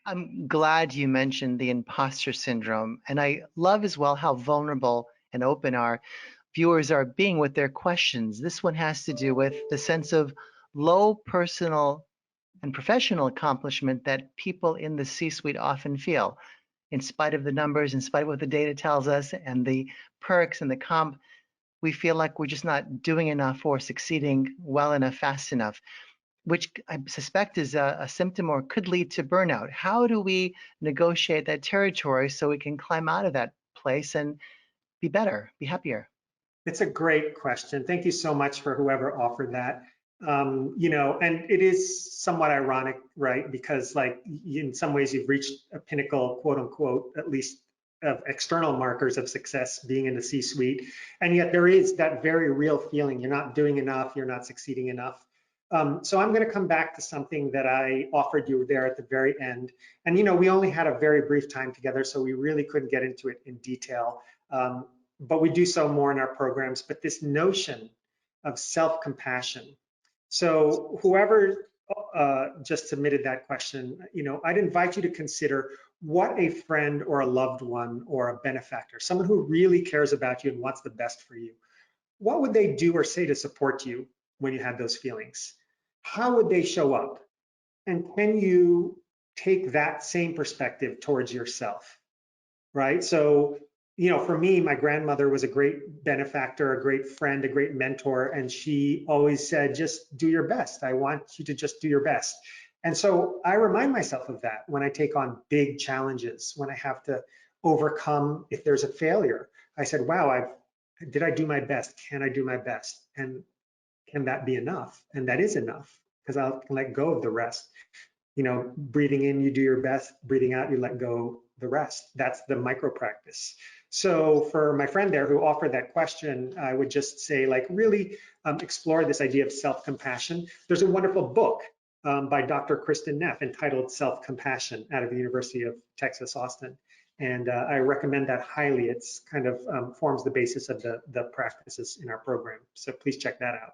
I'm glad you mentioned the imposter syndrome. And I love as well how vulnerable and open our viewers are being with their questions. This one has to do with the sense of low personal and professional accomplishment that people in the C-suite often feel. In spite of the numbers, in spite of what the data tells us and the perks and the comp, we feel like we're just not doing enough or succeeding well enough, fast enough, which I suspect is a symptom or could lead to burnout. How do we negotiate that territory so we can climb out of that place and be better, be happier? It's a great question. Thank you so much for whoever offered that. And it is somewhat ironic, right? Because like in some ways you've reached a pinnacle, quote unquote, at least of external markers of success being in the C-suite. And yet there is that very real feeling you're not doing enough, you're not succeeding enough. So I'm going to come back to something that I offered you there at the very end. And we only had a very brief time together, so we really couldn't get into it in detail. But we do so more in our programs. But this notion of self-compassion. So whoever just submitted that question, I'd invite you to consider what a friend or a loved one or a benefactor, someone who really cares about you and wants the best for you, what would they do or say to support you when you had those feelings? How would they show up? And can you take that same perspective towards yourself, right? So, for me, my grandmother was a great benefactor, a great friend, a great mentor, and she always said, just do your best. I want you to just do your best. And so I remind myself of that when I take on big challenges, when I have to overcome, if there's a failure. I said, wow, did I do my best? Can I do my best? And can that be enough? And that is enough, because I'll let go of the rest. Breathing in, you do your best. Breathing out, you let go the rest. That's the micro practice. So for my friend there who offered that question, I would just say, really explore this idea of self-compassion. There's a wonderful book by Dr. Kristen Neff entitled Self-Compassion out of the University of Texas, Austin. And I recommend that highly. It's kind of forms the basis of the practices in our program. So please check that out.